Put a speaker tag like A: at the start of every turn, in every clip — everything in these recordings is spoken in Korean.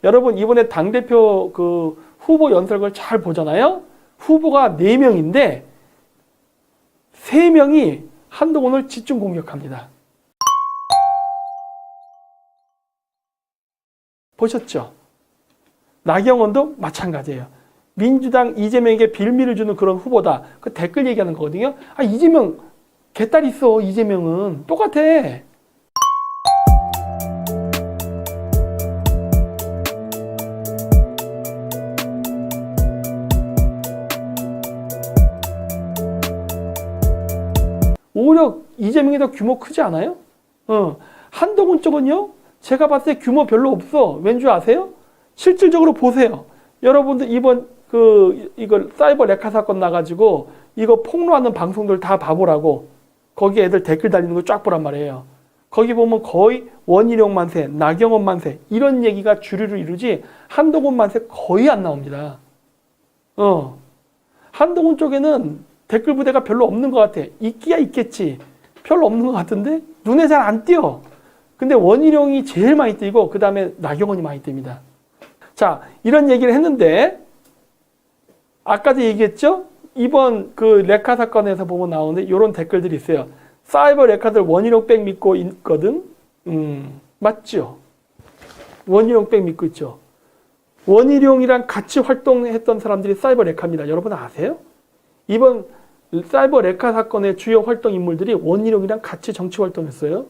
A: 여러분 이번에 당대표 그 후보 연설을 잘 보잖아요. 후보가 4명인데 3명이 한동훈을 집중 공격합니다. 보셨죠? 나경원도 마찬가지예요. 민주당 이재명에게 빌미를 주는 그런 후보다. 그 댓글 얘기하는 거거든요. 아, 이재명 개딸 있어. 이재명은 똑같아. 오히려 이재명이 더 규모 크지 않아요? 한동훈 쪽은요, 제가 봤을 때 규모 별로 없어. 왠 줄 아세요? 실질적으로 보세요. 여러분들 이번 이걸 사이버 레카 사건 나가지고 이거 폭로하는 방송들 다 봐보라고. 거기 애들 댓글 달리는 거 쫙 보란 말이에요. 거기 보면 거의 원희룡 만세, 나경원 만세 이런 얘기가 주류를 이루지 한동훈 만세 거의 안 나옵니다. 한동훈 쪽에는 댓글 부대가 별로 없는 것 같아. 있기야 있겠지. 별로 없는 것 같은데 눈에 잘 안 띄어. 근데 원희룡이 제일 많이 띄고 그 다음에 나경원이 많이 뜹니다. 자, 이런 얘기를 했는데 아까도 얘기했죠? 이번 그 레카 사건에서 보면 나오는데 이런 댓글들이 있어요. 사이버 레카들 원희룡 백 믿고 있거든? 맞죠? 원희룡 백 믿고 있죠? 원희룡이랑 같이 활동했던 사람들이 사이버 레카입니다. 여러분 아세요? 이번 사이버 레카 사건의 주요 활동 인물들이 원희룡이랑 같이 정치 활동했어요.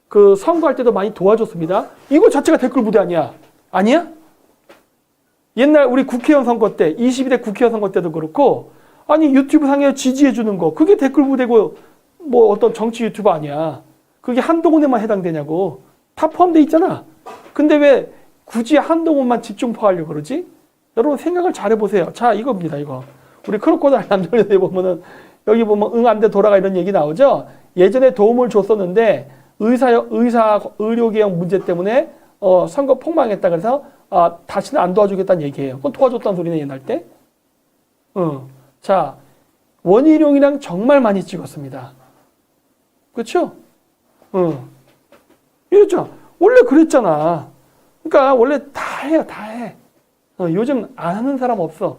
A: 그 선거할 때도 많이 도와줬습니다. 이거 자체가 댓글 부대 아니야? 아니야? 옛날 우리 국회의원 선거 때, 22대 국회의원 선거 때도 그렇고, 아니 유튜브 상에 지지해주는 거, 그게 댓글 부대고 뭐 어떤 정치 유튜버 아니야. 그게 한동훈에만 해당되냐고. 다 포함돼 있잖아. 근데 왜 굳이 한동훈만 집중포하려고 그러지? 여러분 생각을 잘 해보세요. 자, 이겁니다, 이거. 우리 크로코다일 남자에 보면은, 여기 보면 응, 안 돼, 돌아가 이런 얘기 나오죠? 예전에 도움을 줬었는데, 의료개혁 문제 때문에, 선거 폭망했다 그래서, 다시는 안 도와주겠다는 얘기예요. 그건 도와줬다는 소리네, 옛날 때. 자, 원희룡이랑 정말 많이 찍었습니다. 그렇죠? 이랬죠? 원래 그랬잖아. 그러니까 원래 다 해요, 다 해. 요즘 안 하는 사람 없어.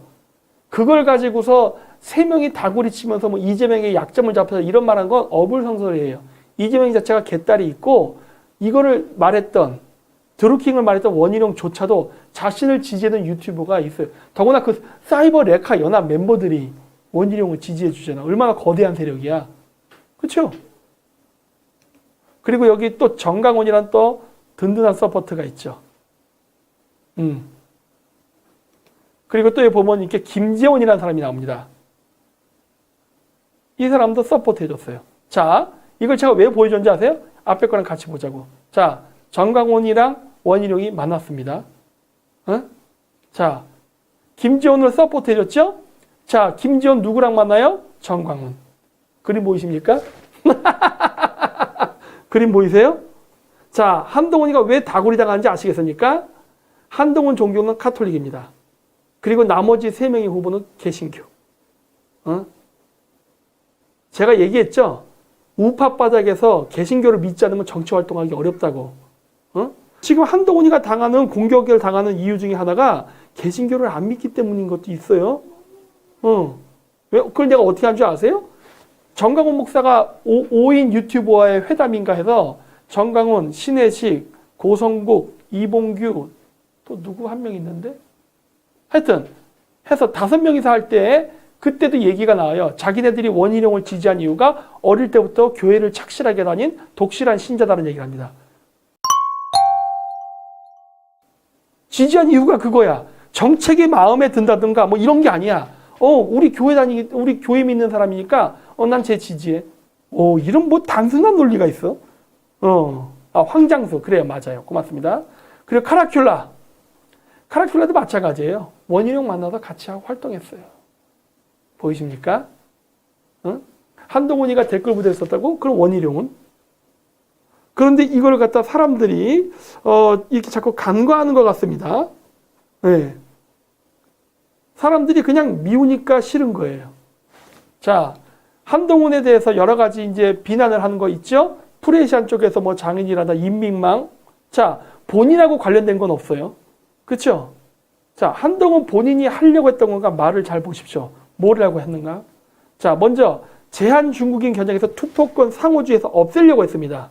A: 그걸 가지고서 3명이 다구리 치면서 뭐 이재명의 약점을 잡혀서 이런 말한 건 어불성설이에요. 이재명 자체가 개딸이 있고 이거를 말했던 드루킹을 말했던 원희룡조차도 자신을 지지하는 유튜버가 있어요. 더구나 그 사이버 레카 연합 멤버들이 원희룡을 지지해 주잖아. 얼마나 거대한 세력이야. 그렇죠? 그리고 여기 또 정강훈이란 또 든든한 서포트가 있죠. 그리고 또 여기 보면 이렇게 김재원이라는 사람이 나옵니다. 이 사람도 서포트 해줬어요. 자, 이걸 제가 왜 보여줬는지 아세요? 앞에 거랑 같이 보자고. 자, 정강훈이랑 원희룡이 만났습니다. 자, 김재원을 서포트 해줬죠? 자, 김재원 누구랑 만나요? 정강훈. 그림 보이십니까? 그림 보이세요? 자, 한동훈이가 왜 다구리 당하는지 아시겠습니까? 한동훈 종교는 카톨릭입니다. 그리고 나머지 3명의 후보는 개신교. 제가 얘기했죠? 우파 바닥에서 개신교를 믿지 않으면 정치 활동하기 어렵다고. 지금 한동훈이가 당하는 공격을 당하는 이유 중에 하나가 개신교를 안 믿기 때문인 것도 있어요. 왜? 그걸 내가 어떻게 한 줄 아세요? 정강훈 목사가 5인 유튜버와의 회담인가 해서 정강훈, 신혜식, 고성국, 이봉규 또 누구 한 명 있는데? 하여튼 해서 5명이서 할 때 그때도 얘기가 나와요. 자기네들이 원희룡을 지지한 이유가 어릴 때부터 교회를 착실하게 다닌 독실한 신자다는 얘기를 합니다. 지지한 이유가 그거야. 정책이 마음에 든다든가 뭐 이런 게 아니야. 우리 교회 믿는 사람이니까 난 쟤 지지해. 이런 뭐 단순한 논리가 있어. 황장수. 그래요. 맞아요. 고맙습니다. 그리고 카라큘라도 마찬가지예요. 원희룡 만나서 같이 하고 활동했어요. 보이십니까? 한동훈이가 댓글 부대에 썼다고? 그럼 원희룡은? 그런데 이걸 갖다 사람들이 이렇게 자꾸 간과하는 것 같습니다. 네. 사람들이 그냥 미우니까 싫은 거예요. 자, 한동훈에 대해서 여러 가지 이제 비난을 하는 거 있죠? 프레시안 쪽에서 뭐 장인이라다 인민망. 자, 본인하고 관련된 건 없어요. 그렇죠? 자, 한동훈 본인이 하려고 했던 건가 말을 잘 보십시오. 뭐라고 했는가? 자, 먼저 제한 중국인 겨냥해서 투표권 상호주의에서 없애려고 했습니다.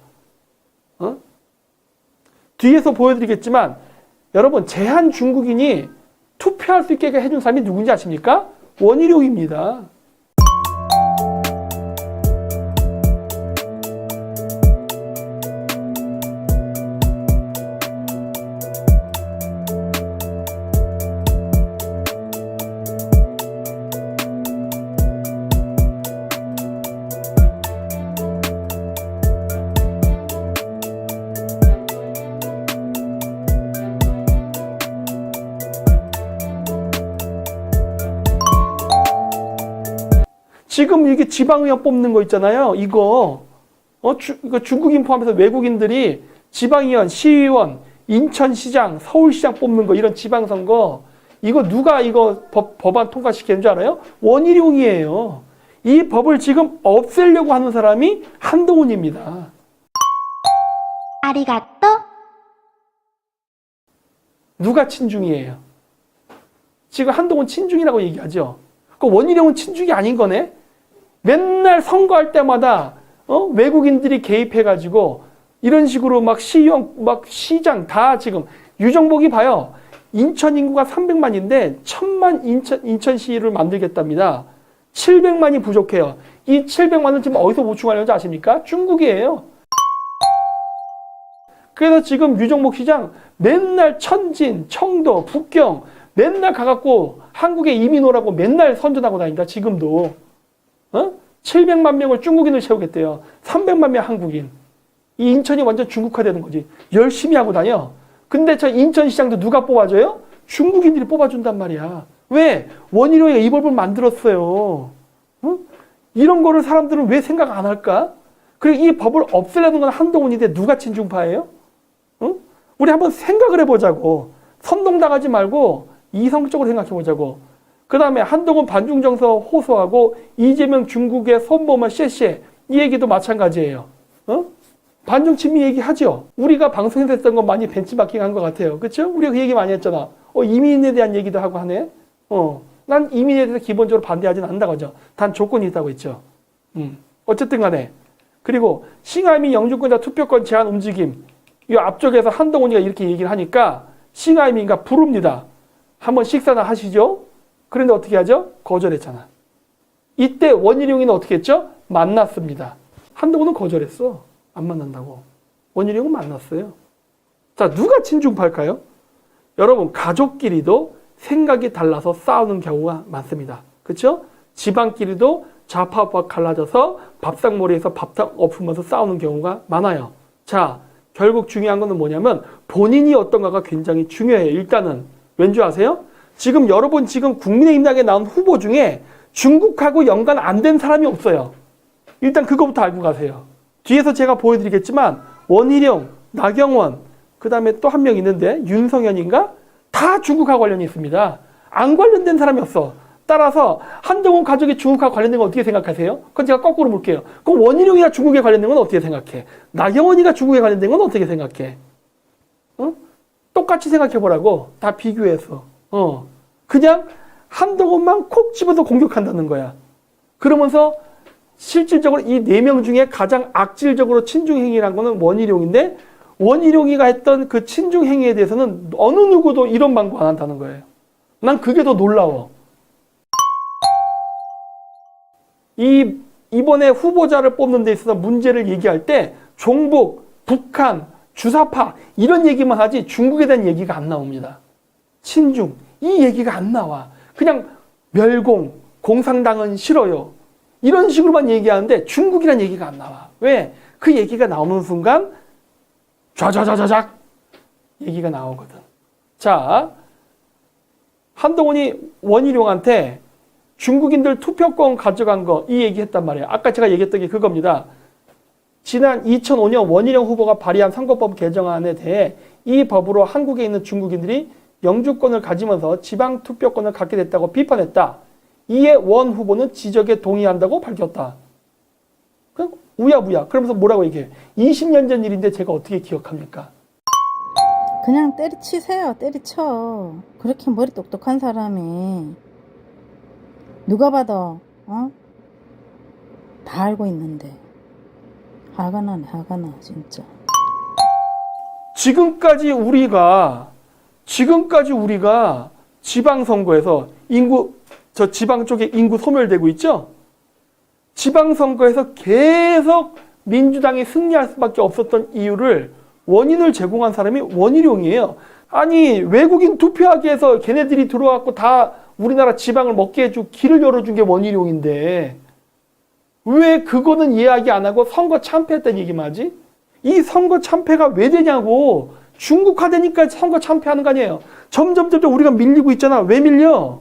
A: 뒤에서 보여드리겠지만 여러분 제한 중국인이 투표할 수 있게 해준 사람이 누군지 아십니까? 원희룡입니다. 지금 이게 지방의원 뽑는 거 있잖아요. 이거 중국인 포함해서 외국인들이 지방의원, 시의원, 인천시장, 서울시장 뽑는 거 이런 지방선거 이거 누가 이거 법안 통과시키는 줄 알아요? 원희룡이에요. 이 법을 지금 없애려고 하는 사람이 한동훈입니다.
B: 아리가또.
A: 누가 친중이에요? 지금 한동훈 친중이라고 얘기하죠. 그 원희룡은 친중이 아닌 거네. 맨날 선거할 때마다 외국인들이 개입해가지고 이런 식으로 막 시의원, 막 시장 다 지금 유정복이 봐요. 인천 인구가 300만인데 1000만 인천시를 만들겠답니다. 700만이 부족해요. 이 700만을 지금 어디서 보충하려는지 아십니까? 중국이에요. 그래서 지금 유정복 시장 맨날 천진, 청도, 북경 맨날 가갖고 한국에 이민 오라고 맨날 선전하고 다닌다. 지금도. 700만 명을 중국인을 채우겠대요. 300만 명 한국인. 이 인천이 완전 중국화되는 거지. 열심히 하고 다녀. 근데 저 인천시장도 누가 뽑아줘요? 중국인들이 뽑아준단 말이야. 왜? 원희룡이가 이 법을 만들었어요. 이런 거를 사람들은 왜 생각 안 할까? 그리고 이 법을 없애려는 건 한동훈인데 누가 친중파예요? 우리 한번 생각을 해보자고. 선동당하지 말고 이성적으로 생각해보자고. 그 다음에 한동훈 반중정서 호소하고 이재명 중국의 손보면 쎄쎄 이 얘기도 마찬가지예요. 반중친미 얘기하죠. 우리가 방송에서 했던 거 많이 벤치마킹한 것 같아요. 그렇죠? 우리가 그 얘기 많이 했잖아. 이민에 대한 얘기도 하고 하네. 난 이민에 대해서 기본적으로 반대하지는 않는다고 하죠. 단 조건이 있다고 했죠. 어쨌든 간에. 그리고 싱하이민 영주권자 투표권 제한 움직임. 이 앞쪽에서 한동훈이가 이렇게 얘기를 하니까 싱하이민가 부릅니다. 한번 식사나 하시죠. 그런데 어떻게 하죠? 거절했잖아. 이때 원희룡이는 어떻게 했죠? 만났습니다. 한동훈은 거절했어. 안 만난다고. 원희룡은 만났어요. 자, 누가 친중파일까요? 여러분, 가족끼리도 생각이 달라서 싸우는 경우가 많습니다. 그렇죠? 집안끼리도 좌파우파 갈라져서 밥상머리에서 밥상 엎으면서 싸우는 경우가 많아요. 자, 결국 중요한 거는 뭐냐면 본인이 어떤가가 굉장히 중요해요. 일단은 왠지 아세요? 지금 여러분 지금 국민의힘당에 나온 후보 중에 중국하고 연관 안 된 사람이 없어요. 일단 그거부터 알고 가세요. 뒤에서 제가 보여드리겠지만 원희룡, 나경원, 그 다음에 또 한 명 있는데 윤성현인가? 다 중국하고 관련이 있습니다. 안 관련된 사람이 없어. 따라서 한동훈 가족이 중국하고 관련된 건 어떻게 생각하세요? 그건 제가 거꾸로 물게요. 그럼 원희룡이가 중국에 관련된 건 어떻게 생각해? 나경원이가 중국에 관련된 건 어떻게 생각해? 똑같이 생각해보라고. 다 비교해서. 그냥 한동훈만 콕 집어서 공격한다는 거야. 그러면서 실질적으로 이 4명 중에 가장 악질적으로 친중행위란 거는 원희룡인데 원희룡이가 했던 그 친중행위에 대해서는 어느 누구도 이런 방구 안 한다는 거예요. 난 그게 더 놀라워. 이번에 후보자를 뽑는 데 있어서 문제를 얘기할 때 종북, 북한, 주사파 이런 얘기만 하지 중국에 대한 얘기가 안 나옵니다. 친중 이 얘기가 안 나와. 그냥 멸공, 공산당은 싫어요. 이런 식으로만 얘기하는데 중국이란 얘기가 안 나와. 왜? 그 얘기가 나오는 순간 좌좌좌좌작 얘기가 나오거든. 자, 한동훈이 원희룡한테 중국인들 투표권 가져간 거 이 얘기했단 말이에요. 아까 제가 얘기했던 게 그겁니다. 지난 2005년 원희룡 후보가 발의한 선거법 개정안에 대해 이 법으로 한국에 있는 중국인들이 영주권을 가지면서 지방 투표권을 갖게 됐다고 비판했다. 이에 원 후보는 지적에 동의한다고 밝혔다. 그냥 우야부야. 그러면서 뭐라고 얘기해? 20년 전 일인데 제가 어떻게 기억합니까?
B: 그냥 때려치세요. 때려쳐. 그렇게 머리 똑똑한 사람이 누가 봐도 다 알고 있는데 화가 나네. 화가 나 진짜.
A: 지금까지 우리가 지방선거에서 저 지방 쪽에 인구 소멸되고 있죠? 지방선거에서 계속 민주당이 승리할 수밖에 없었던 이유를 원인을 제공한 사람이 원희룡이에요. 아니 외국인 투표하게 해서 걔네들이 들어와갖고 다 우리나라 지방을 먹게 해주고 길을 열어준 게 원희룡인데 왜 그거는 이야기 안 하고 선거 참패했다는 얘기만 하지? 이 선거 참패가 왜 되냐고. 중국화되니까 선거 참패하는 거 아니에요. 점점 우리가 밀리고 있잖아. 왜 밀려?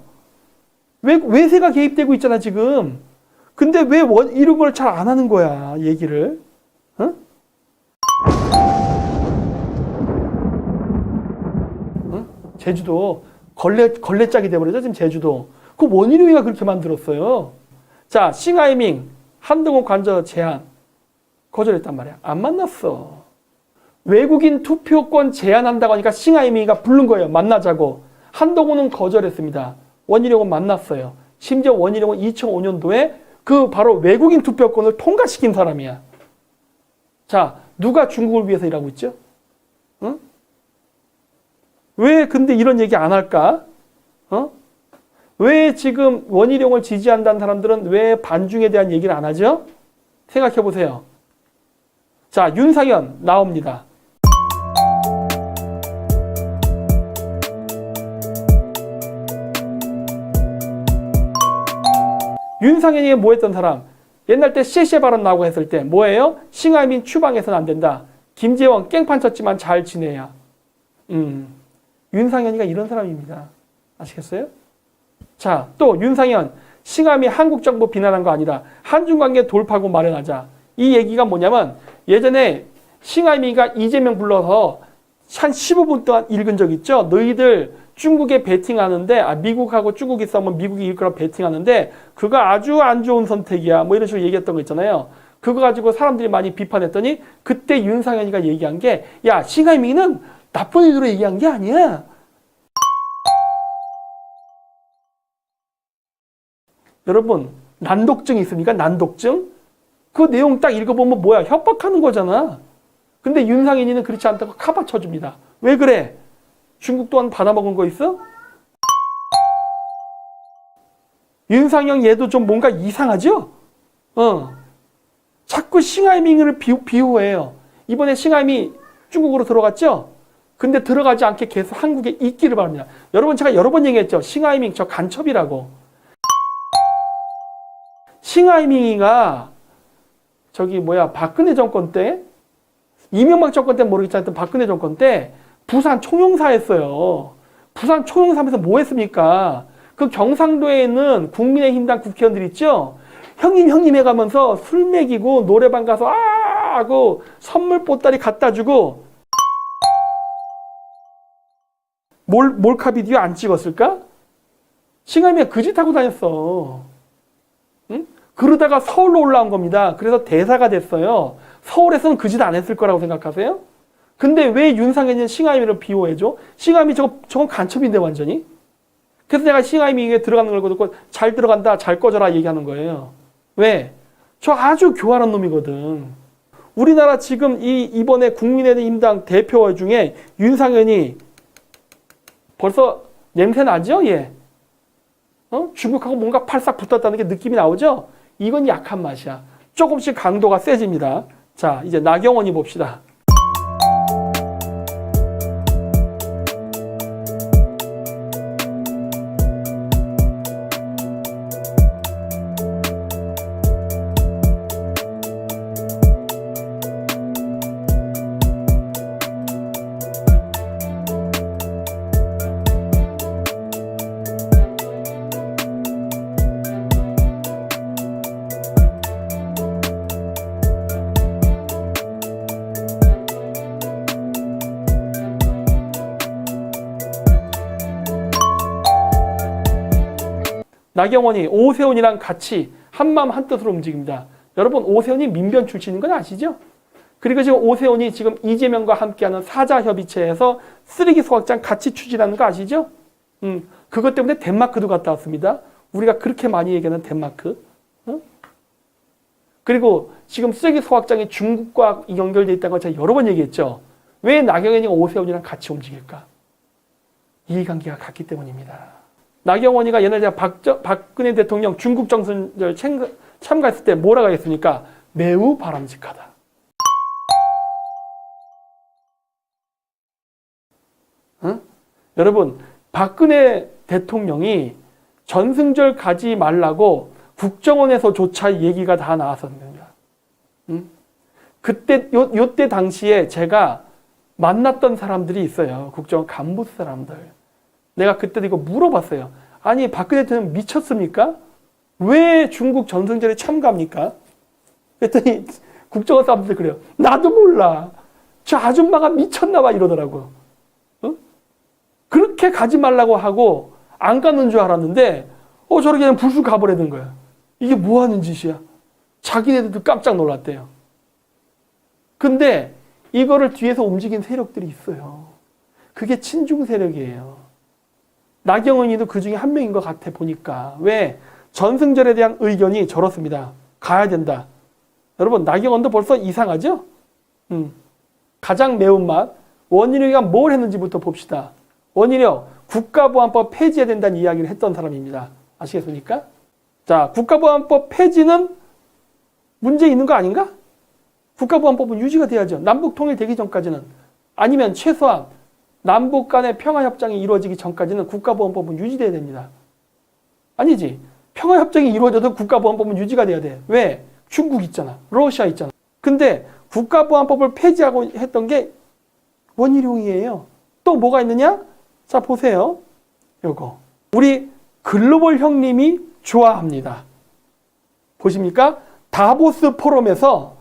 A: 외세가 개입되고 있잖아 지금. 근데 왜 이런 걸 잘 안 하는 거야 얘기를. 어? 어? 제주도 걸레짝이 돼버렸죠 지금 제주도. 그 원희룡이가 그렇게 만들었어요. 자, 싱하이밍 한동훈 관저 제안 거절했단 말이야. 안 만났어. 외국인 투표권 제한한다고 하니까 싱하이밍이가 부른 거예요. 만나자고. 한동훈은 거절했습니다. 원희룡은 만났어요. 심지어 원희룡은 2005년도에 그 바로 외국인 투표권을 통과시킨 사람이야. 자, 누가 중국을 위해서 일하고 있죠? 응? 왜 근데 이런 얘기 안 할까? 왜 지금 원희룡을 지지한다는 사람들은 왜 반중에 대한 얘기를 안 하죠? 생각해 보세요. 자, 윤상현 나옵니다. 윤상현이 뭐 했던 사람? 옛날 때 셰셰 발언 나오고 했을 때 뭐예요? 싱하이밍 추방해서는 안 된다. 김재원 깽판 쳤지만 잘 지내야. 윤상현이가 이런 사람입니다. 아시겠어요? 자, 또 윤상현 싱하이밍 한국 정부 비난한 거 아니다. 한중 관계 돌파구 마련하자. 이 얘기가 뭐냐면 예전에 싱하이밍이가 이재명 불러서 한 15분 동안 읽은 적 있죠. 너희들 중국에 베팅하는데 미국하고 중국이 싸우면 미국이 이길 거라 베팅하는데 그거 아주 안 좋은 선택이야. 뭐 이런 식으로 얘기했던 거 있잖아요. 그거 가지고 사람들이 많이 비판했더니 그때 윤상현이가 얘기한 게 야, 싱하이밍은 나쁜 의도로 얘기한 게 아니야. 여러분 난독증 있습니까? 난독증? 그 내용 딱 읽어보면 뭐야? 협박하는 거잖아. 근데 윤상현이는 그렇지 않다고 카바 쳐줍니다. 왜 그래? 중국 또한 받아먹은 거 있어? 윤상현 얘도 좀 뭔가 이상하죠? 자꾸 싱하이밍을 비호해요. 이번에 싱하이밍 중국으로 들어갔죠? 근데 들어가지 않게 계속 한국에 있기를 바랍니다. 여러분 제가 여러 번 얘기했죠? 싱하이밍 저 간첩이라고. 싱하이밍이가 박근혜 정권 때 이명박 정권 때 모르겠지만 박근혜 정권 때 부산 총영사했어요. 부산 총영사하면서 뭐 했습니까? 그 경상도에 있는 국민의힘당 국회의원들 있죠? 형님 해가면서 술 먹이고 노래방 가서 하고 선물 보따리 갖다 주고 몰카 비디오 안 찍었을까? 싱하이밍이 그 짓 하고 다녔어. 응? 그러다가 서울로 올라온 겁니다. 그래서 대사가 됐어요. 서울에서는 그 짓 안 했을 거라고 생각하세요? 근데 왜 윤상현이는 싱하이밍을 비호해줘? 싱하이밍 저건 간첩인데 완전히. 그래서 내가 싱하이밍에 들어가는 걸 듣고 잘 들어간다, 잘 꺼져라 얘기하는 거예요. 왜? 저 아주 교활한 놈이거든. 우리나라 지금 이번에 국민의힘당 대표 중에 윤상현이 벌써 냄새 나죠? 얘. 중국하고 뭔가 팔싹 붙었다는 게 느낌이 나오죠? 이건 약한 맛이야. 조금씩 강도가 세집니다. 자, 이제 나경원이 봅시다. 나경원이 오세훈이랑 같이 한마음 한뜻으로 움직입니다. 여러분 오세훈이 민변 출신인 건 아시죠? 그리고 지금 오세훈이 지금 이재명과 함께하는 사자협의체에서 쓰레기 소각장 같이 추진하는 거 아시죠? 그것 때문에 덴마크도 갔다 왔습니다. 우리가 그렇게 많이 얘기하는 덴마크. 그리고 지금 쓰레기 소각장이 중국과 연결되어 있다는 걸 제가 여러 번 얘기했죠. 왜 나경원이가 오세훈이랑 같이 움직일까? 이해관계가 같기 때문입니다. 나경원이가 옛날에 제가 박근혜 대통령 중국 정선절 참가했을 때 뭐라고 했습니까? 매우 바람직하다. 여러분, 박근혜 대통령이 전승절 가지 말라고 국정원에서조차 얘기가 다 나왔었습니다. 그때, 요때 당시에 제가 만났던 사람들이 있어요. 국정원 간부 사람들. 내가 그때도 이거 물어봤어요. 아니, 박근혜 대통령 미쳤습니까? 왜 중국 전승절에 참가합니까? 그랬더니 국정원 사람들 그래요. 나도 몰라. 저 아줌마가 미쳤나 봐 이러더라고. 그렇게 가지 말라고 하고 안 가는 줄 알았는데 저렇게 그냥 불쑥 가버리는 거야. 이게 뭐 하는 짓이야? 자기네들도 깜짝 놀랐대요. 근데 이거를 뒤에서 움직인 세력들이 있어요. 그게 친중 세력이에요. 나경원이도 그 중에 한 명인 것 같아 보니까. 왜? 전승절에 대한 의견이 저렇습니다. 가야 된다. 여러분 나경원도 벌써 이상하죠? 가장 매운맛 원희룡이가 뭘 했는지부터 봅시다. 원희룡 국가보안법 폐지해야 된다는 이야기를 했던 사람입니다. 아시겠습니까? 자, 국가보안법 폐지는 문제 있는 거 아닌가? 국가보안법은 유지가 돼야죠. 남북 통일되기 전까지는. 아니면 최소한 남북 간의 평화협정이 이루어지기 전까지는 국가보안법은 유지돼야 됩니다. 아니지. 평화협정이 이루어져도 국가보안법은 유지가 돼야 돼. 왜? 중국 있잖아. 러시아 있잖아. 근데 국가보안법을 폐지하고 했던 게 원희룡이에요. 또 뭐가 있느냐? 자, 보세요. 요거. 우리 글로벌 형님이 좋아합니다. 보십니까? 다보스 포럼에서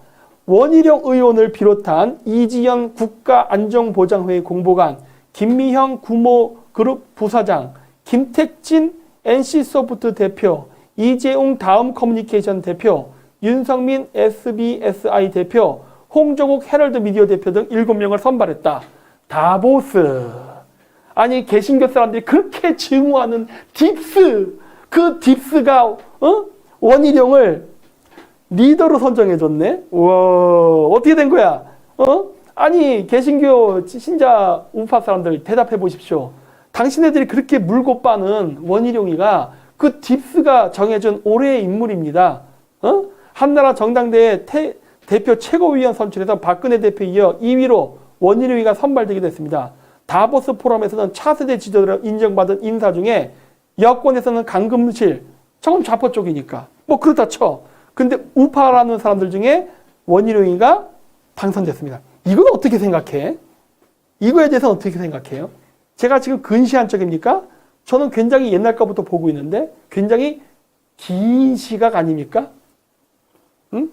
A: 원희룡 의원을 비롯한 이지연 국가안전보장회의 공보관, 김미형 구모그룹 부사장, 김택진 NC소프트 대표, 이재웅 다음커뮤니케이션 대표, 윤성민 SBSI 대표, 홍정욱 헤럴드 미디어 대표 등 7명을 선발했다. 다보스. 아니 개신교 사람들이 그렇게 증오하는 딥스. 그 딥스가 원희룡을 리더로 선정해줬네. 우와, 어떻게 된 거야? 아니 개신교 신자 우파 사람들 대답해 보십시오. 당신네들이 그렇게 물고 빠는 원희룡이가 그 딥스가 정해준 올해의 인물입니다. 한나라 정당대회 대표 최고위원 선출에서 박근혜 대표에 이어 2위로 원희룡이가 선발되게 됐습니다. 다보스 포럼에서는 차세대 지도자로 인정받은 인사 중에 여권에서는 강금실, 조금 좌파 쪽이니까 뭐 그렇다 쳐. 근데 우파라는 사람들 중에 원희룡이가 당선됐습니다. 이건 어떻게 생각해? 이거에 대해서는 어떻게 생각해요? 제가 지금 근시한 쪽입니까? 저는 굉장히 옛날 거부터 보고 있는데 굉장히 긴 시각 아닙니까? 응?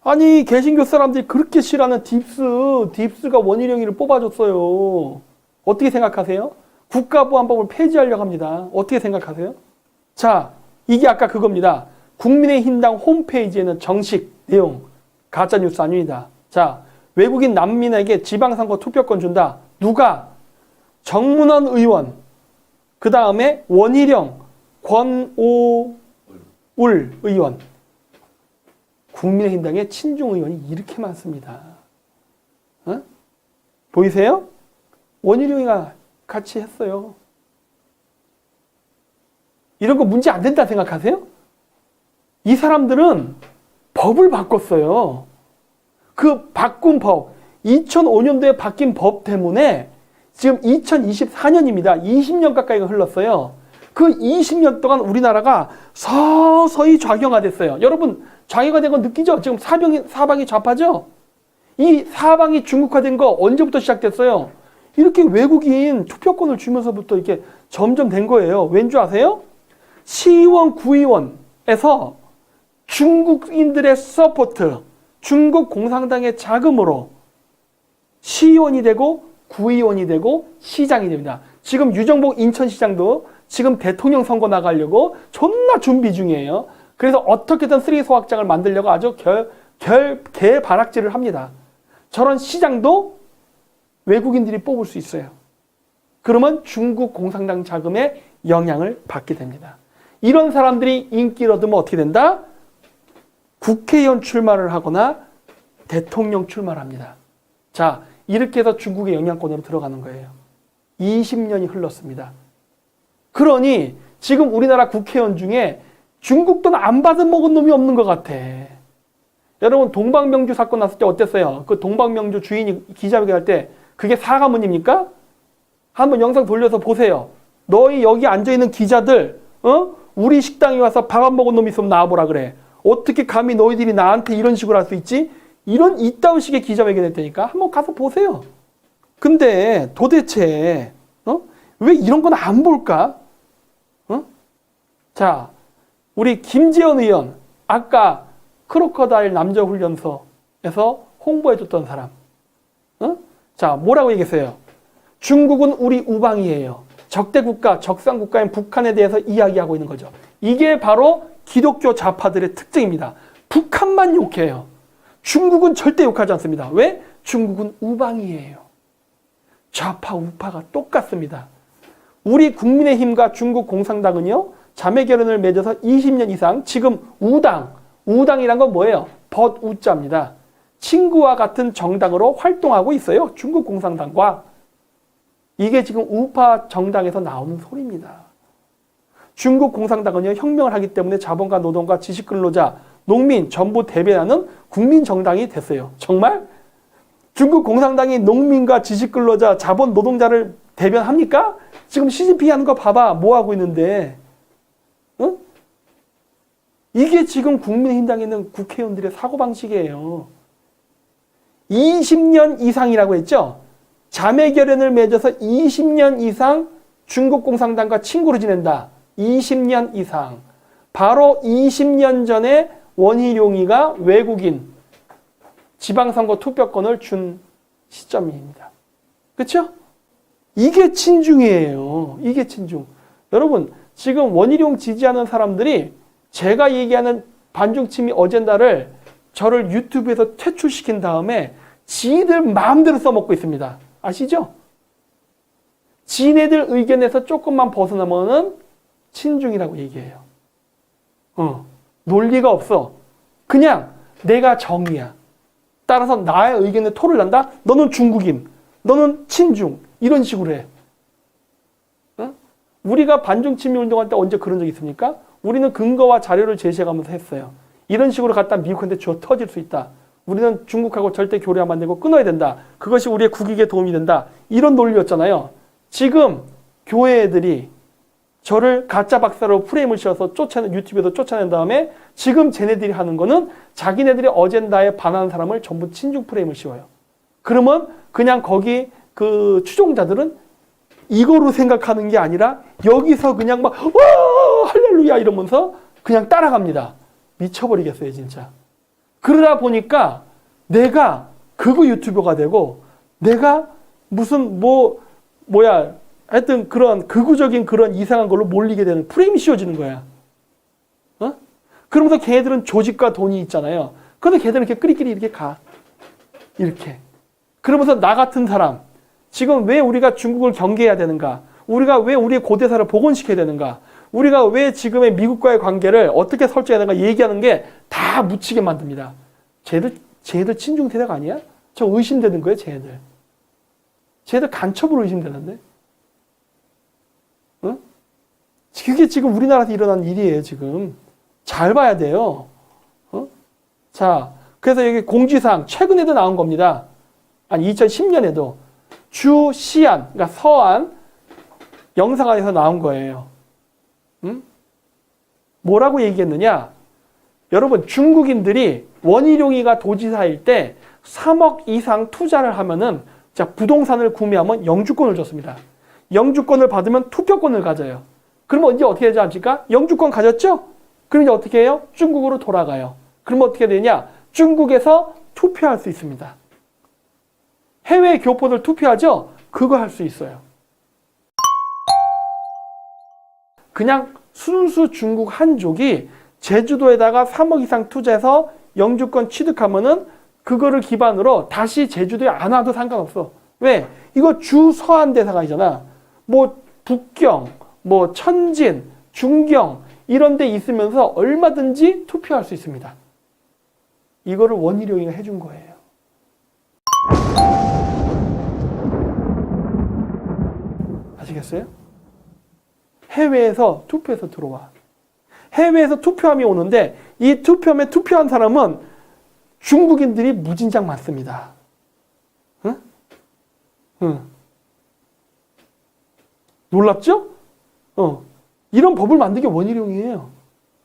A: 아니 개신교 사람들이 그렇게 싫어하는 딥스가 원희룡이를 뽑아줬어요. 어떻게 생각하세요? 국가보안법을 폐지하려고 합니다. 어떻게 생각하세요? 자, 이게 아까 그겁니다. 국민의힘당 홈페이지에는 정식 내용 가짜뉴스 아닙니다. 자, 외국인 난민에게 지방선거 투표권 준다. 누가? 정문원 의원, 그 다음에 원희룡, 권오울 의원. 국민의힘당의 친중 의원이 이렇게 많습니다. 보이세요? 원희룡이가 같이 했어요. 이런 거 문제 안 된다 생각하세요? 이 사람들은 법을 바꿨어요. 그 바꾼 법, 2005년도에 바뀐 법 때문에 지금 2024년입니다. 20년 가까이가 흘렀어요. 그 20년 동안 우리나라가 서서히 좌경화됐어요. 여러분 좌경화된 거 느끼죠? 지금 사방이 좌파죠? 이 사방이 중국화된 거 언제부터 시작됐어요? 이렇게 외국인 투표권을 주면서부터 이렇게 점점 된 거예요. 왠 줄 아세요? 시의원, 구의원에서 중국인들의 서포트, 중국 공산당의 자금으로 시의원이 되고 구의원이 되고 시장이 됩니다. 지금 유정복 인천시장도 지금 대통령 선거 나가려고 존나 준비 중이에요. 그래서 어떻게든 쓰리 소확장을 만들려고 아주 개발악질을 합니다. 저런 시장도 외국인들이 뽑을 수 있어요. 그러면 중국 공산당 자금에 영향을 받게 됩니다. 이런 사람들이 인기를 얻으면 어떻게 된다? 국회의원 출마를 하거나 대통령 출마를 합니다. 자, 이렇게 해서 중국의 영향권으로 들어가는 거예요. 20년이 흘렀습니다. 그러니 지금 우리나라 국회의원 중에 중국 돈 안 받은 먹은 놈이 없는 것 같아. 여러분 동방명주 사건 났을 때 어땠어요? 그 동방명주 주인이 기자회견할 때 그게 사과문입니까? 한번 영상 돌려서 보세요. 너희 여기 앉아있는 기자들 우리 식당에 와서 밥 안 먹은 놈 있으면 나와보라 그래. 어떻게 감히 너희들이 나한테 이런 식으로 할 수 있지? 이런 이따위 식의 기자회견 했다니까. 한번 가서 보세요. 근데 도대체 왜 이런 건 안 볼까? 자, 우리 김재현 의원 아까 크로커다일 남자훈련소에서 홍보해줬던 사람. 자, 뭐라고 얘기했어요? 중국은 우리 우방이에요. 적대국가, 적상국가인 북한에 대해서 이야기하고 있는 거죠. 이게 바로 기독교 좌파들의 특징입니다. 북한만 욕해요. 중국은 절대 욕하지 않습니다. 왜? 중국은 우방이에요. 좌파, 우파가 똑같습니다. 우리 국민의힘과 중국 공산당은요, 자매 결연을 맺어서 20년 이상 지금 우당이란 건 뭐예요? 벗우자입니다. 친구와 같은 정당으로 활동하고 있어요. 중국 공산당과. 이게 지금 우파 정당에서 나오는 소리입니다. 중국 공산당은요, 혁명을 하기 때문에 자본가, 노동가, 지식근로자, 농민 전부 대변하는 국민정당이 됐어요. 정말? 중국 공산당이 농민과 지식근로자, 자본 노동자를 대변합니까? 지금 시진핑이 하는 거 봐봐. 뭐 하고 있는데. 이게 지금 국민의힘당에 있는 국회의원들의 사고방식이에요. 20년 이상이라고 했죠? 자매결연을 맺어서 20년 이상 중국 공산당과 친구로 지낸다. 20년 이상. 바로 20년 전에 원희룡이가 외국인 지방선거 투표권을 준 시점입니다. 그렇죠? 이게 친중이에요. 이게 친중. 여러분, 지금 원희룡 지지하는 사람들이 제가 얘기하는 반중침미 어젠다를 저를 유튜브에서 퇴출시킨 다음에 지들 마음대로 써먹고 있습니다. 아시죠? 지네들 의견에서 조금만 벗어나면은 친중이라고 얘기해요. 논리가 없어. 그냥 내가 정의야. 따라서 나의 의견에 토를 난다? 너는 중국인, 너는 친중. 이런 식으로 해. 우리가 반중침미 운동할 때 언제 그런 적 있습니까? 우리는 근거와 자료를 제시해가면서 했어요. 이런 식으로 갖다 미국한테 쥐어 터질 수 있다. 우리는 중국하고 절대 교류하면 안 되고 끊어야 된다. 그것이 우리의 국익에 도움이 된다. 이런 논리였잖아요. 지금 교회 애들이 저를 가짜 박사로 프레임을 씌워서 유튜브에서 쫓아낸 다음에 지금 쟤네들이 하는 거는 자기네들이 어젠다에 반하는 사람을 전부 친중 프레임을 씌워요. 그러면 그냥 거기 그 추종자들은 이거로 생각하는 게 아니라 여기서 그냥 막 와 할렐루야 이러면서 그냥 따라갑니다. 미쳐버리겠어요 진짜. 그러다 보니까 내가 극우 유튜버가 되고 내가 무슨 하여튼 그런 극우적인 그런 이상한 걸로 몰리게 되는 프레임이 씌워지는 거야. 그러면서 걔네들은 조직과 돈이 있잖아요. 근데 걔들은 이렇게 끼리끼리 이렇게 가. 이렇게. 그러면서 나 같은 사람 지금 왜 우리가 중국을 경계해야 되는가? 우리가 왜 우리의 고대사를 복원시켜야 되는가? 우리가 왜 지금의 미국과의 관계를 어떻게 설정해야 되는가 얘기하는 게 다 묻히게 만듭니다. 쟤네들 친중 세력 아니야? 저 의심되는 거예요, 쟤네들. 쟤네들 간첩으로 의심되는데. 그게 지금 우리나라에서 일어난 일이에요, 지금. 잘 봐야 돼요. 자, 그래서 여기 공지사항, 최근에도 나온 겁니다. 아니, 2010년에도. 주시안, 그러니까 서안, 영사관에서 나온 거예요. 뭐라고 얘기했느냐? 여러분, 중국인들이 원희룡이가 도지사일 때 3억 이상 투자를 하면은, 자, 부동산을 구매하면 영주권을 줬습니다. 영주권을 받으면 투표권을 가져요. 그러면 이제 어떻게 되지 않습니까? 영주권 가졌죠? 그럼 이제 어떻게 해요? 중국으로 돌아가요. 그러면 어떻게 되냐? 중국에서 투표할 수 있습니다. 해외 교포들 투표하죠? 그거 할 수 있어요. 그냥 순수 중국 한족이 제주도에다가 3억 이상 투자해서 영주권 취득하면은 그거를 기반으로 다시 제주도에 안 와도 상관없어. 왜? 이거 주서안 대사관이잖아. 뭐 북경, 뭐 천진, 중경 이런 데 있으면서 얼마든지 투표할 수 있습니다. 이거를 원희룡이가 해준 거예요. 아시겠어요? 해외에서 투표해서 들어와. 해외에서 투표함이 오는데 이 투표함에 투표한 사람은 중국인들이 무진장 많습니다. 응? 응. 놀랍죠? 이런 법을 만든 게 원희룡이에요.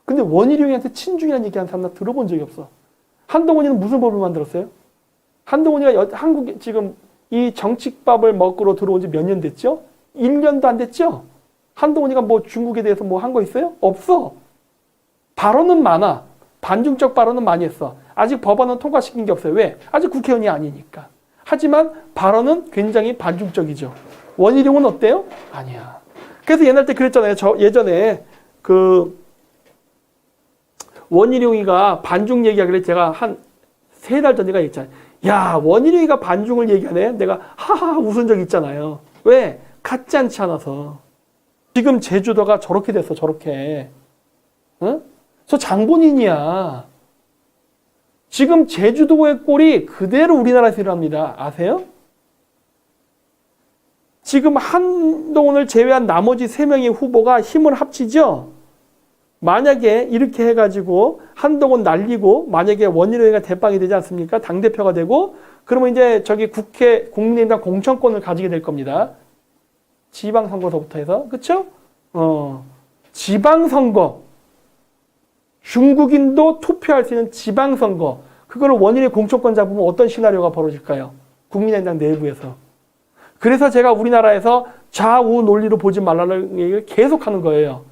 A: 근데 원희룡이한테 친중이라는 얘기하는 사람 나 들어본 적이 없어. 한동훈이는 무슨 법을 만들었어요? 한동훈이가 한국에 지금 이 정치밥을 먹으러 들어온 지 몇 년 됐죠? 1년도 안 됐죠? 한동훈이가 뭐 중국에 대해서 뭐 한 거 있어요? 없어. 발언은 많아. 반중적 발언은 많이 했어. 아직 법안은 통과시킨 게 없어요. 왜? 아직 국회의원이 아니니까. 하지만 발언은 굉장히 반중적이죠. 원희룡은 어때요? 아니야. 그래서 옛날 때 그랬잖아요. 저 예전에 그 원희룡이가 반중 얘기하길래 제가 한 3달 전인가 얘기했잖아요. 야, 원희룡이가 반중을 얘기하네. 내가 하하 웃은 적 있잖아요. 왜? 같지 않지 않아서. 지금 제주도가 저렇게 됐어. 저렇게. 응? 저 장본인이야. 지금 제주도의 꼴이 그대로 우리나라에서 일어납니다. 아세요? 지금 한동훈을 제외한 나머지 3명의 후보가 힘을 합치죠? 만약에 이렇게 해가지고 한동훈 날리고 만약에 원희룡이가 대빵이 되지 않습니까? 당대표가 되고 그러면 이제 저기 국민의힘당 공천권을 가지게 될 겁니다. 지방선거서부터 해서. 그쵸? 지방선거. 중국인도 투표할 수 있는 지방선거. 그거를 원희룡이 공천권 잡으면 어떤 시나리오가 벌어질까요? 국민의힘당 내부에서. 그래서 제가 우리나라에서 좌우 논리로 보지 말라는 얘기를 계속하는 거예요.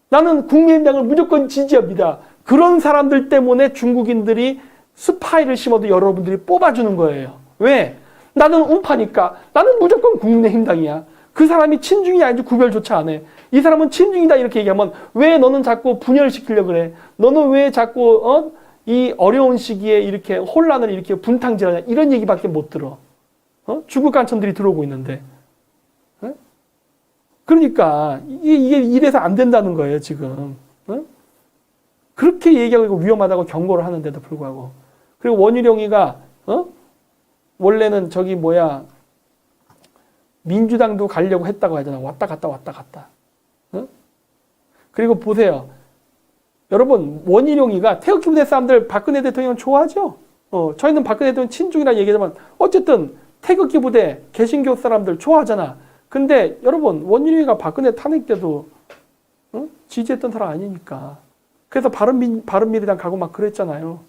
A: 나는 국민의힘당을 무조건 지지합니다. 그런 사람들 때문에 중국인들이 스파이를 심어도 여러분들이 뽑아주는 거예요. 왜? 나는 우파니까. 나는 무조건 국민의힘당이야. 그 사람이 친중이 아닌지 구별조차 안 해. 이 사람은 친중이다 이렇게 얘기하면 왜 너는 자꾸 분열시키려고 그래? 너는 왜 자꾸 이 어려운 시기에 이렇게 혼란을 이렇게 분탕질하냐? 이런 얘기밖에 못 들어. 중국 간첩들이 들어오고 있는데. 그러니까 이게 이래서 안 된다는 거예요 지금. 그렇게 얘기하고 위험하다고 경고를 하는데도 불구하고. 그리고 원희룡이가 원래는 저기 뭐야 민주당도 가려고 했다고 하잖아. 왔다 갔다 왔다 갔다. 그리고 보세요. 여러분 원희룡이가 태극기 부대 사람들 박근혜 대통령 좋아하죠? 저희는 박근혜 대통령 친중이라 얘기하지만 어쨌든 태극기 부대 개신교 사람들 좋아하잖아. 근데 여러분 원희룡이가 박근혜 탄핵 때도 지지했던 사람 아니니까. 그래서 바른미래당 가고 막 그랬잖아요.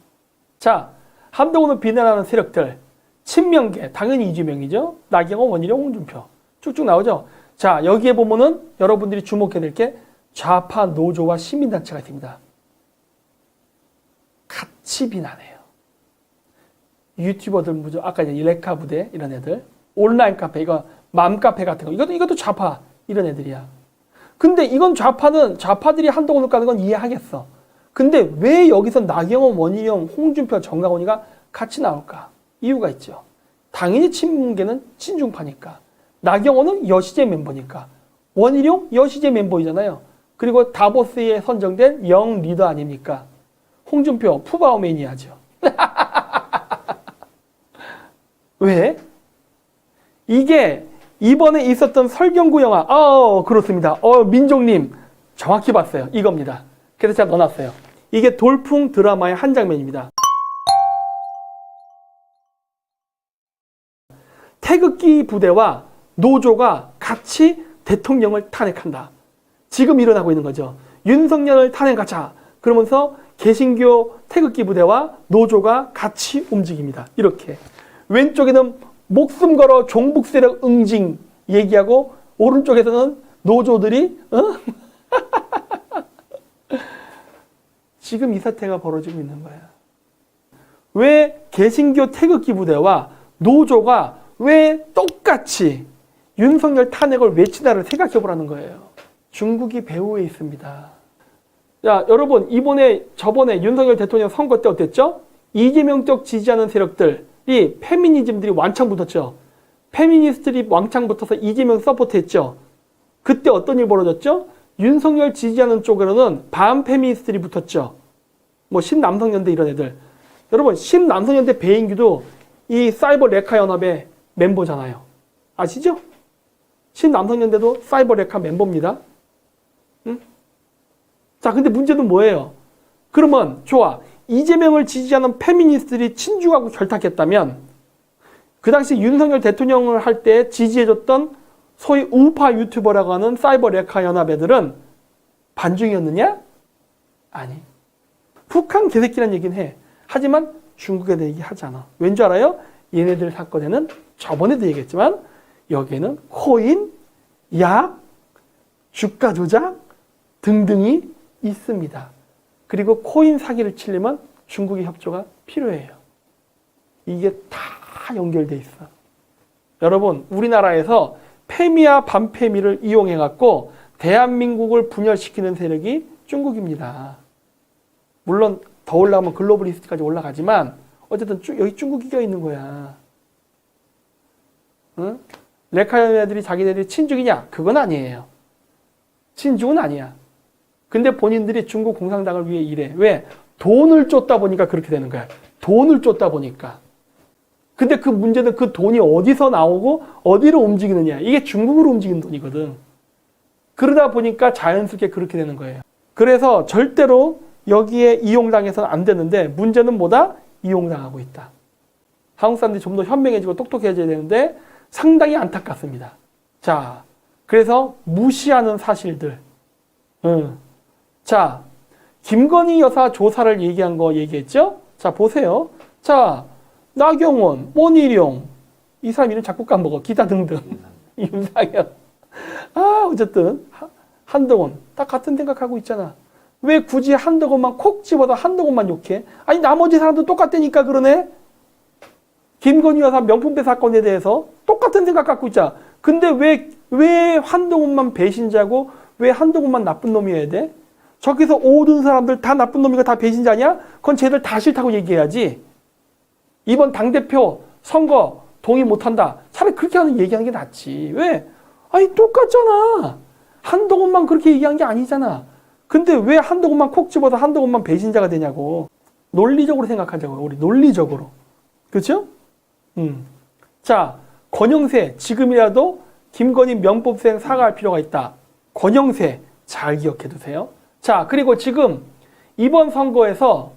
A: 자, 한동훈을 비난하는 세력들. 친명계, 당연히 이재명이죠. 나경원, 원희룡, 홍준표. 쭉쭉 나오죠. 자, 여기에 보면은 여러분들이 주목해야 될 게 좌파 노조와 시민단체가 있습니다. 같이 비난해요. 유튜버들, 아까 이제 레카 부대, 이런 애들. 온라인 카페, 이거 맘카페 같은 거. 이것도 좌파, 이런 애들이야. 근데 이건 좌파들이 한동훈을 까는 건 이해하겠어. 근데 왜 여기서 나경원, 원희룡, 홍준표, 정강훈이가 같이 나올까? 이유가 있죠. 당연히 친문계는 친중파니까. 나경원은 여시제 멤버니까. 원희룡 여시제 멤버이잖아요. 그리고 다보스에 선정된 영 리더 아닙니까? 홍준표 푸바오 매니아죠. 왜? 이게 이번에 있었던 설경구 영화. 그렇습니다. 민종님 정확히 봤어요. 이겁니다. 그래서 제가 넣어놨어요. 이게 돌풍 드라마의 한 장면입니다. 태극기 부대와 노조가 같이 대통령을 탄핵한다. 지금 일어나고 있는 거죠. 윤석열을 탄핵하자. 그러면서 개신교 태극기 부대와 노조가 같이 움직입니다. 이렇게. 왼쪽에는 목숨 걸어 종북 세력 응징 얘기하고 오른쪽에서는 노조들이 지금 이 사태가 벌어지고 있는 거야. 왜 개신교 태극기 부대와 노조가 왜 똑같이 윤석열 탄핵을 외치나를 생각해 보라는 거예요. 중국이 배후에 있습니다. 자, 여러분, 저번에 윤석열 대통령 선거 때 어땠죠? 이재명 쪽 지지하는 세력들이 페미니즘들이 왕창 붙었죠. 페미니스트들이 왕창 붙어서 이재명 서포트했죠. 그때 어떤 일 벌어졌죠? 윤석열 지지하는 쪽으로는 반페미니스트들이 붙었죠. 뭐 신남성연대 이런 애들. 여러분, 신남성연대 배인규도 이 사이버 레카 연합의 멤버잖아요. 아시죠? 신남성연대도 사이버 레카 멤버입니다. 응? 자, 근데 문제는 뭐예요? 그러면 좋아. 이재명을 지지하는 페미니스트들이 친중하고 결탁했다면 그 당시 윤석열 대통령을 할 때 지지해줬던 소위 우파 유튜버라고 하는 사이버 레카 연합 애들은 반중이었느냐? 아니. 북한 개새끼란 얘기는 해. 하지만 중국에 대해 얘기하지 않아. 왠 줄 알아요? 얘네들 사건에는 저번에도 얘기했지만 여기에는 코인, 약, 주가 조작 등등이 있습니다. 그리고 코인 사기를 치려면 중국의 협조가 필요해요. 이게 다 연결돼 있어. 여러분, 우리나라에서 페미와 반페미를 이용해갖고 대한민국을 분열시키는 세력이 중국입니다. 물론 더 올라가면 글로벌리스트까지 올라가지만 어쨌든 여기 중국이 껴있는 거야. 응? 레카연 애들이 자기네들이 친중이냐? 그건 아니에요. 친중은 아니야. 근데 본인들이 중국 공산당을 위해 일해. 왜? 돈을 쫓다 보니까 그렇게 되는 거야. 돈을 쫓다 보니까. 근데 그 문제는 그 돈이 어디서 나오고 어디로 움직이느냐. 이게 중국으로 움직이는 돈이거든. 그러다 보니까 자연스럽게 그렇게 되는 거예요. 그래서 절대로 여기에 이용당해서는 안 되는데 문제는 뭐다? 이용당하고 있다. 한국 사람들이 좀 더 현명해지고 똑똑해져야 되는데 상당히 안타깝습니다. 자, 그래서 무시하는 사실들. 자, 김건희 여사 조사를 얘기한 거 얘기했죠? 자, 보세요. 자, 나경원, 원희룡, 이 사람 이름 자꾸 까먹어. 기타 등등. 윤상현. 아, 어쨌든 한동훈 다 같은 생각하고 있잖아. 왜 굳이 한동훈만 콕 집어서 한동훈만 욕해? 아니 나머지 사람도 똑같다니까 그러네. 김건희 여사 명품배 사건에 대해서 똑같은 생각 갖고 있자. 근데 왜 한동훈만 배신자고 왜 한동훈만 나쁜 놈이어야 돼? 저기서 모든 사람들 다 나쁜 놈이가 다 배신자냐? 그건 쟤들 다 싫다고 얘기해야지. 이번 당대표 선거 동의 못한다. 차라리 그렇게 얘기하는 게 낫지. 왜? 아니 똑같잖아. 한동훈만 그렇게 얘기한 게 아니잖아. 근데 왜 한동훈만 콕 집어서 한동훈만 배신자가 되냐고. 논리적으로 생각하자고요. 우리 논리적으로. 그렇죠? 자, 권영세 지금이라도 김건희 명법생 사과할 필요가 있다. 권영세 잘 기억해 두세요. 자, 그리고 지금 이번 선거에서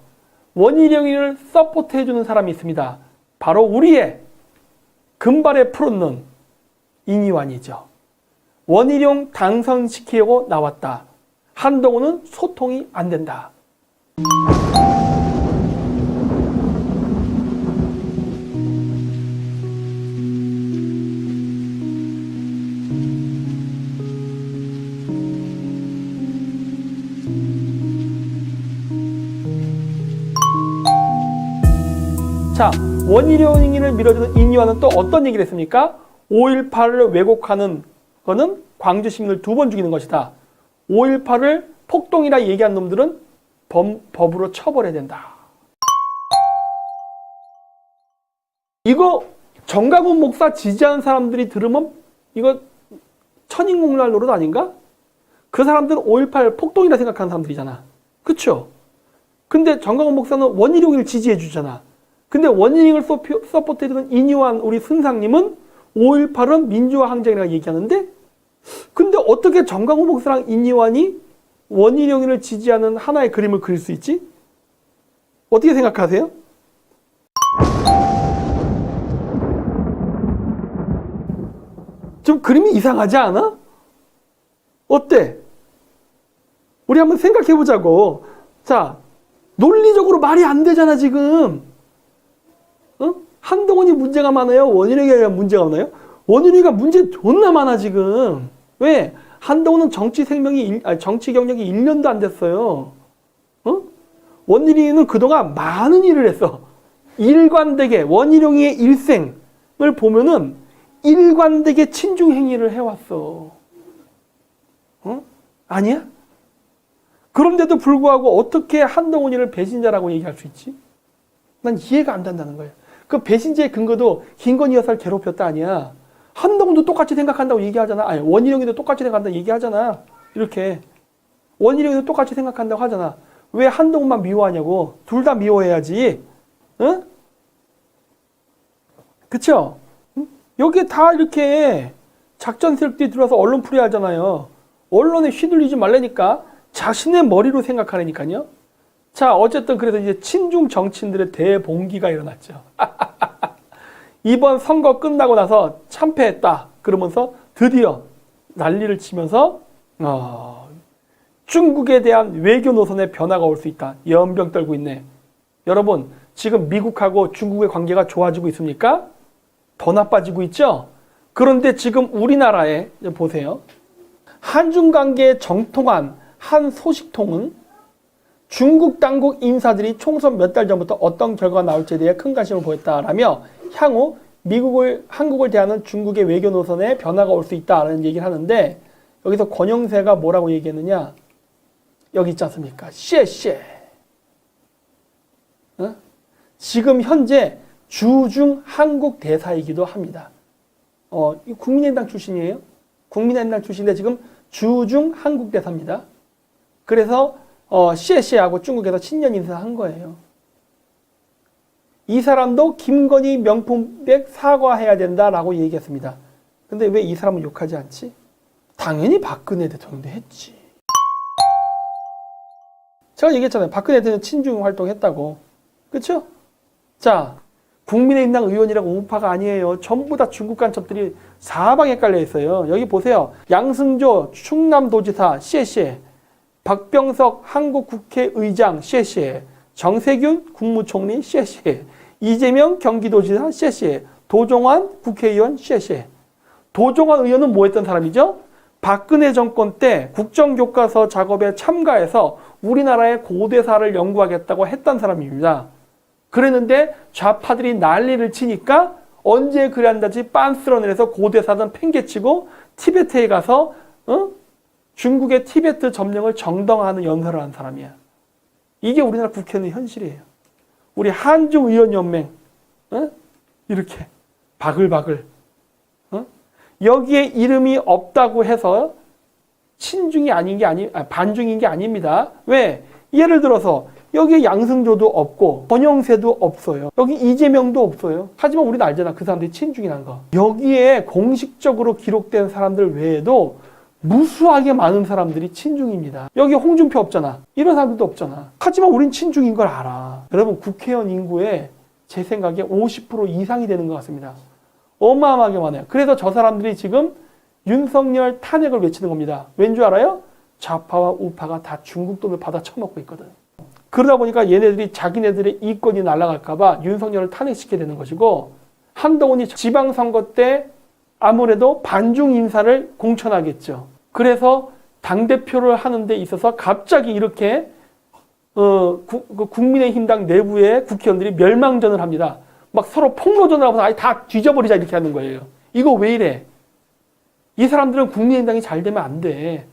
A: 원희룡이를 서포트해주는 사람이 있습니다. 바로 우리의 금발에 푸른 이니완이죠. 원희룡 당선시키려고 나왔다. 한동훈은 소통이 안 된다. 자, 원희룡이를 밀어주는 이니완은 또 어떤 얘기를 했습니까? 5.18을 왜곡하는 거는 광주 시민을 2번 죽이는 것이다. 5.18을 폭동이라 얘기한 놈들은 법으로 처벌해야 된다. 이거 정강훈 목사 지지하는 사람들이 들으면 이거 천인공날 노릇 아닌가? 그 사람들은 5.18 폭동이라 생각하는 사람들이잖아. 그쵸? 근데 정강훈 목사는 원희룡이를 지지해 주잖아. 근데 원희룡을 서포트해주는 이니완 우리 선상님은 5.18은 민주화 항쟁이라고 얘기하는데 근데 어떻게 정강훈 목사랑 이니완이 원희룡이를 지지하는 하나의 그림을 그릴 수 있지? 어떻게 생각하세요? 좀 그림이 이상하지 않아? 어때? 우리 한번 생각해 보자고. 자, 논리적으로 말이 안 되잖아 지금. 한동훈이 문제가 많아요? 원희룡이가 문제가 많아요? 원희룡이가 문제 존나 많아 지금. 왜? 한동훈은 정치 경력이 1년도 안 됐어요. 원희룡이는 그동안 많은 일을 했어. 일관되게 원희룡이의 일생을 보면은 일관되게 친중 행위를 해왔어. 아니야? 그런데도 불구하고 어떻게 한동훈이를 배신자라고 얘기할 수 있지? 난 이해가 안 된다는 거예요. 그 배신자의 근거도 김건희 여사를 괴롭혔다 아니야. 한동훈도 똑같이 생각한다고 얘기하잖아. 아니, 원희룡이도 똑같이 생각한다고 얘기하잖아. 이렇게. 원희룡이도 똑같이 생각한다고 하잖아. 왜 한동훈만 미워하냐고. 둘 다 미워해야지. 응? 그쵸? 여기에 다 이렇게 작전 세력들이 들어와서 언론 풀이하잖아요. 언론에 휘둘리지 말라니까. 자신의 머리로 생각하라니까요. 자, 어쨌든 그래서 이제 친중 정치인들의 대봉기가 일어났죠. 이번 선거 끝나고 나서 참패했다. 그러면서 드디어 난리를 치면서 중국에 대한 외교 노선의 변화가 올 수 있다. 연병 떨고 있네. 여러분, 지금 미국하고 중국의 관계가 좋아지고 있습니까? 더 나빠지고 있죠? 그런데 지금 우리나라에 보세요. 한중 관계의 정통한 한 소식통은 중국 당국 인사들이 총선 몇 달 전부터 어떤 결과가 나올지에 대해 큰 관심을 보였다라며 향후 한국을 대하는 중국의 외교 노선에 변화가 올 수 있다라는 얘기를 하는데 여기서 권영세가 뭐라고 얘기했느냐? 여기 있지 않습니까? 쉐쉐. 지금 현재 주중 한국 대사이기도 합니다. 국민의당 출신이에요. 국민의당 출신인데 지금 주중 한국 대사입니다. 그래서 쉐쉐하고 중국에서 친년 인사한 거예요. 이 사람도 김건희 명품백 사과해야 된다라고 얘기했습니다. 근데 왜 이 사람은 욕하지 않지? 당연히 박근혜 대통령도 했지. 제가 얘기했잖아요. 박근혜 대통령 친중 활동했다고. 그렇죠? 자, 국민의힘당 의원이라고 우파가 아니에요. 전부 다 중국 간첩들이 사방에 깔려 있어요. 여기 보세요. 양승조 충남도지사 쉐쉐, 박병석 한국국회의장 쉐쉐, 정세균 국무총리 쉐쉐, 이재명 경기도지사 쉐쉐, 도종환 국회의원 쉐쉐. 도종환 의원은 뭐 했던 사람이죠? 박근혜 정권 때 국정교과서 작업에 참가해서 우리나라의 고대사를 연구하겠다고 했던 사람입니다. 그랬는데 좌파들이 난리를 치니까 언제 그랬는지 빤스런을 해서 고대사든 팽개치고 티베트에 가서 중국의 티베트 점령을 정당화하는 연설을 한 사람이야. 이게 우리나라 국회의원의 현실이에요. 우리 한중의원연맹 이렇게 바글바글 여기에 이름이 없다고 해서 친중이 아닌 게 반중인 게 아닙니다. 왜? 예를 들어서 여기에 양승조도 없고 권영세도 없어요. 여기 이재명도 없어요. 하지만 우리는 알잖아. 그 사람들이 친중이란 거. 여기에 공식적으로 기록된 사람들 외에도 무수하게 많은 사람들이 친중입니다. 여기 홍준표 없잖아. 이런 사람들도 없잖아. 하지만 우린 친중인 걸 알아. 여러분, 국회의원 인구의 제 생각에 50% 이상이 되는 것 같습니다. 어마어마하게 많아요. 그래서 저 사람들이 지금 윤석열 탄핵을 외치는 겁니다. 왠 줄 알아요? 좌파와 우파가 다 중국 돈을 받아 처먹고 있거든. 그러다 보니까 얘네들이 자기네들의 이권이 날아갈까봐 윤석열을 탄핵시켜야 되는 것이고, 한동훈이 지방선거 때 아무래도 반중 인사를 공천하겠죠. 그래서 당대표를 하는 데 있어서 갑자기 이렇게 국민의힘당 내부의 국회의원들이 멸망전을 합니다. 막 서로 폭로전을 하면서 아예 다 뒤져버리자 이렇게 하는 거예요. 이거 왜 이래? 이 사람들은 국민의힘당이 잘 되면 안 돼.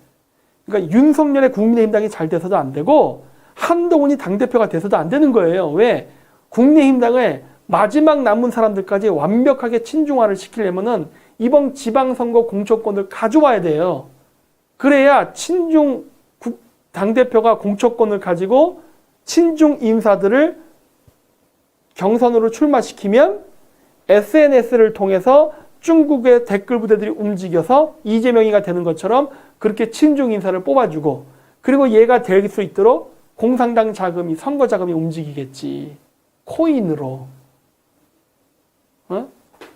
A: 그러니까 윤석열의 국민의힘당이 잘 돼서도 안 되고 한동훈이 당대표가 돼서도 안 되는 거예요. 왜? 국민의힘당을 마지막 남은 사람들까지 완벽하게 친중화를 시키려면은 이번 지방선거 공천권을 가져와야 돼요. 그래야 친중 당대표가 공천권을 가지고 친중 인사들을 경선으로 출마시키면 SNS를 통해서 중국의 댓글 부대들이 움직여서 이재명이가 되는 것처럼 그렇게 친중 인사를 뽑아주고, 그리고 얘가 될 수 있도록 공산당 자금이, 선거 자금이 움직이겠지. 코인으로.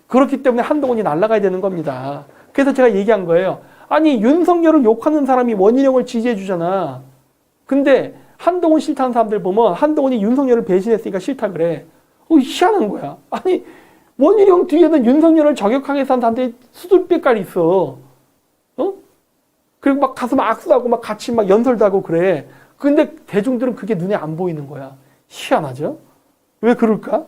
A: 그렇기 때문에 한동훈이 날아가야 되는 겁니다. 그래서 제가 얘기한 거예요. 아니, 윤석열을 욕하는 사람이 원희룡을 지지해 주잖아. 근데 한동훈 싫다는 사람들 보면 한동훈이 윤석열을 배신했으니까 싫다 그래. 희한한 거야. 아니, 원희룡 뒤에는 윤석열을 저격하게 산 사람들이 수두룩깔 있어. 그리고 막 가서 막 악수하고 막 같이 막 연설도 하고 그래. 근데 대중들은 그게 눈에 안 보이는 거야. 희한하죠? 왜 그럴까?